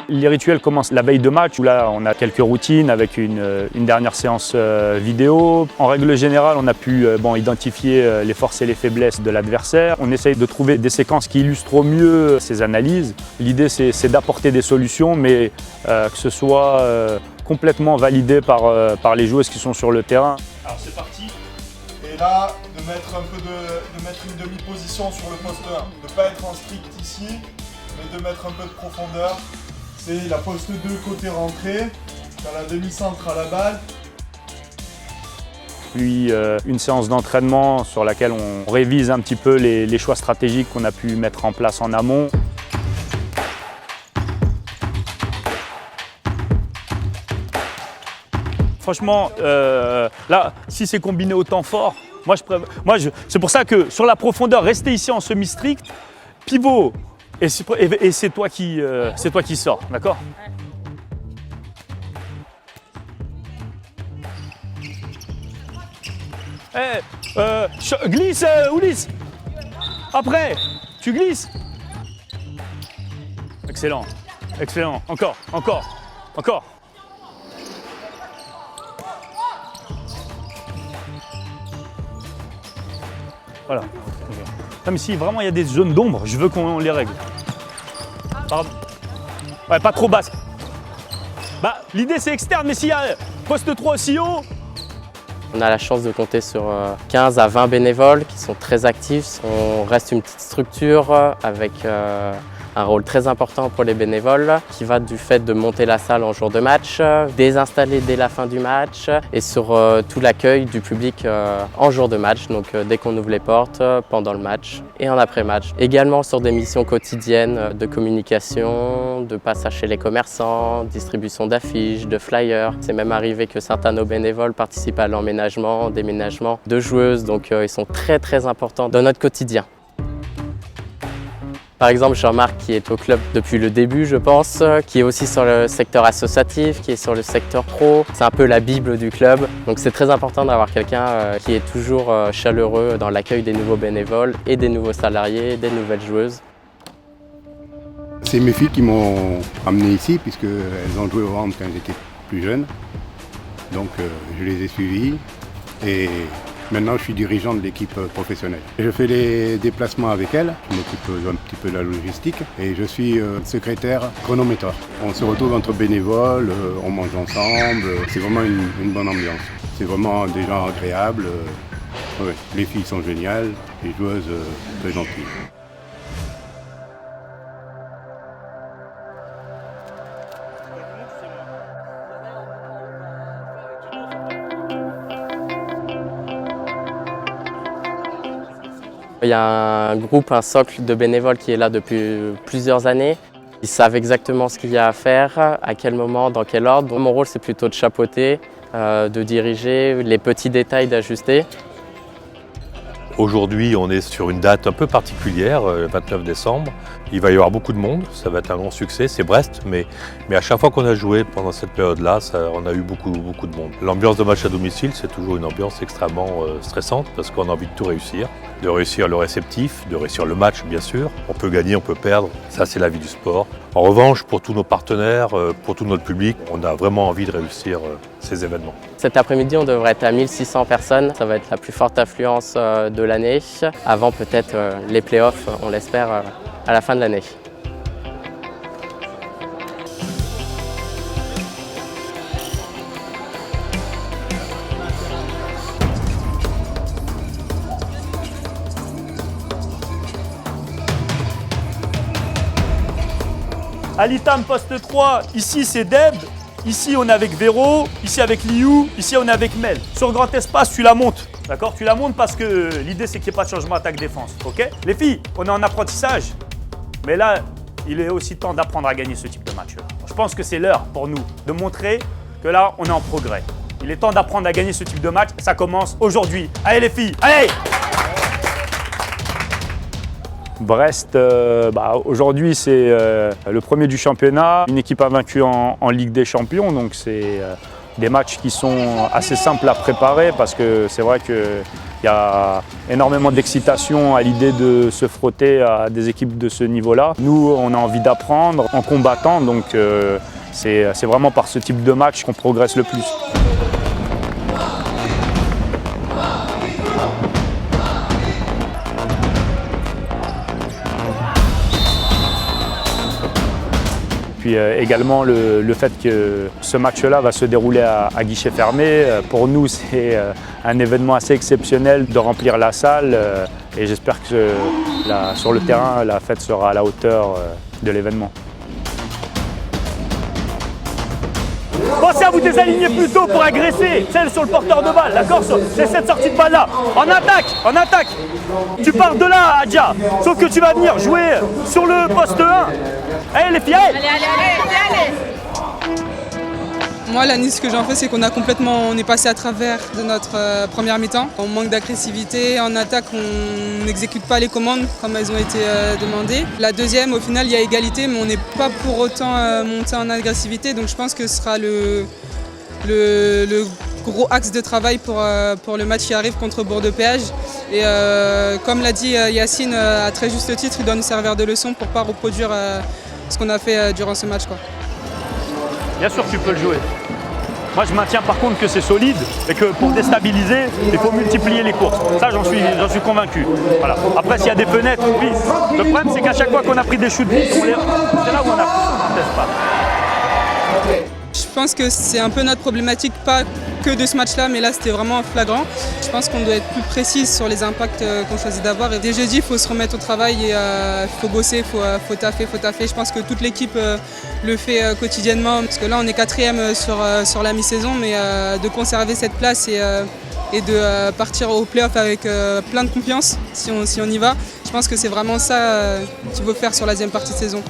Les rituels commencent la veille de match où là on a quelques routines avec une dernière séance vidéo. En règle générale, on a pu identifier les forces et les faiblesses de l'adversaire. On essaye de trouver des séquences qui illustrent au mieux ces analyses. L'idée c'est d'apporter des solutions mais que ce soit complètement validé par les joueuses qui sont sur le terrain. Alors c'est parti. Et là, de mettre une demi-position sur le poste 1. De ne pas être en strict ici, mais de mettre un peu de profondeur. C'est la poste 2 côté rentrée. T'as la demi-centre à la balle. Puis une séance d'entraînement sur laquelle on révise un petit peu les choix stratégiques qu'on a pu mettre en place en amont. Franchement, là, si c'est combiné au temps fort, c'est pour ça que sur la profondeur, rester ici en semi-strict, pivot, et c'est toi qui sors, d'accord ? Glisse, Ulysse. Après, tu glisses. Excellent, excellent. Encore. Voilà. Non, mais si vraiment il y a des zones d'ombre, je veux qu'on les règle. Pardon. Ouais, pas trop basse. Bah, l'idée c'est externe, mais s'il y a poste 3 aussi haut. On a la chance de compter sur 15 à 20 bénévoles qui sont très actifs. On reste une petite structure avec un rôle très important pour les bénévoles qui va du fait de monter la salle en jour de match, désinstaller dès la fin du match et sur tout l'accueil du public en jour de match, donc dès qu'on ouvre les portes, pendant le match et en après-match. Également sur des missions quotidiennes de communication, de passage chez les commerçants, distribution d'affiches, de flyers. C'est même arrivé que certains de nos bénévoles participent à l'emménagement, déménagement de joueuses, donc ils sont très importants dans notre quotidien. Par exemple, Jean-Marc qui est au club depuis le début, je pense, qui est aussi sur le secteur associatif, qui est sur le secteur pro. C'est un peu la bible du club. Donc c'est très important d'avoir quelqu'un qui est toujours chaleureux dans l'accueil des nouveaux bénévoles et des nouveaux salariés, des nouvelles joueuses. C'est mes filles qui m'ont amené ici puisqu'elles ont joué au hand quand j'étais plus jeune. Donc je les ai suivies et maintenant je suis dirigeant de l'équipe professionnelle. Je fais les déplacements avec elles, je m'occupe un petit peu de la logistique et je suis secrétaire chronométreur. On se retrouve entre bénévoles, on mange ensemble, c'est vraiment une bonne ambiance. C'est vraiment des gens agréables, ouais, les filles sont géniales, les joueuses très gentilles. Il y a un groupe, un socle de bénévoles qui est là depuis plusieurs années. Ils savent exactement ce qu'il y a à faire, à quel moment, dans quel ordre. Mon rôle, c'est plutôt de chapeauter, de diriger, les petits détails d'ajuster. Aujourd'hui, on est sur une date un peu particulière, le 29 décembre. Il va y avoir beaucoup de monde, ça va être un grand succès, c'est Brest, mais à chaque fois qu'on a joué pendant cette période-là, on a eu beaucoup de monde. L'ambiance de match à domicile, c'est toujours une ambiance extrêmement stressante parce qu'on a envie de tout réussir, de réussir le réceptif, de réussir le match bien sûr. On peut gagner, on peut perdre, ça c'est la vie du sport. En revanche, pour tous nos partenaires, pour tout notre public, on a vraiment envie de réussir ces événements. Cet après-midi, on devrait être à 1600 personnes. Ça va être la plus forte affluence de l'année. Avant peut-être les playoffs, on l'espère, à la fin de l'année. Alitam poste 3, ici c'est Deb, ici on est avec Véro, ici avec Liu, ici on est avec Mel. Sur grand espace, tu la montes, d'accord? Tu la montes parce que l'idée c'est qu'il n'y ait pas de changement attaque-défense, ok? Les filles, on est en apprentissage, mais là, il est aussi temps d'apprendre à gagner ce type de match. Je pense que c'est l'heure pour nous de montrer que là, on est en progrès. Il est temps d'apprendre à gagner ce type de match, ça commence aujourd'hui. Allez les filles, allez! Brest, aujourd'hui c'est le premier du championnat, une équipe invaincue en Ligue des Champions, donc Des matchs qui sont assez simples à préparer parce que c'est vrai qu'il y a énormément d'excitation à l'idée de se frotter à des équipes de ce niveau-là. Nous, on a envie d'apprendre en combattant, donc c'est vraiment par ce type de match qu'on progresse le plus. Puis également le fait que ce match-là va se dérouler à guichet fermé. Pour nous, c'est un événement assez exceptionnel de remplir la salle et j'espère que sur le terrain, la fête sera à la hauteur de l'événement. Pensez à vous désaligner plus tôt pour agresser celle sur le porteur de balle, d'accord? C'est cette sortie de balle-là. En attaque. Tu pars de là, Adja. Sauf que tu vas venir jouer sur le poste 1. Allez les filles, allez. Moi, l'analyse que j'en fais, c'est on est passé à travers de notre première mi-temps. On manque d'agressivité. En attaque, on n'exécute pas les commandes comme elles ont été demandées. La deuxième, au final, il y a égalité, mais on n'est pas pour autant monté en agressivité. Donc je pense que ce sera le gros axe de travail pour le match qui arrive contre Bordeaux-Péage. Et comme l'a dit Yacine, à très juste titre, il doit nous servir de leçon pour ne pas reproduire ce qu'on a fait durant ce match, quoi. Bien sûr que tu peux le jouer. Moi, je maintiens par contre que c'est solide et que pour déstabiliser, il faut multiplier les courses. Ça, j'en suis convaincu. Voilà. Après, s'il y a des fenêtres, oui. Le problème, c'est qu'à chaque fois qu'on a pris des shoots, c'est là où on a teste pas. Je pense que c'est un peu notre problématique, pas que de ce match-là, mais là c'était vraiment flagrant. Je pense qu'on doit être plus précis sur les impacts qu'on choisit d'avoir. Et dès jeudi, il faut se remettre au travail et il faut bosser, il faut taffer. Je pense que toute l'équipe le fait quotidiennement, parce que là on est 4e sur la mi-saison, mais de conserver cette place et de partir au play-off avec plein de confiance si on y va. Je pense que c'est vraiment ça qu'il faut faire sur la deuxième partie de saison.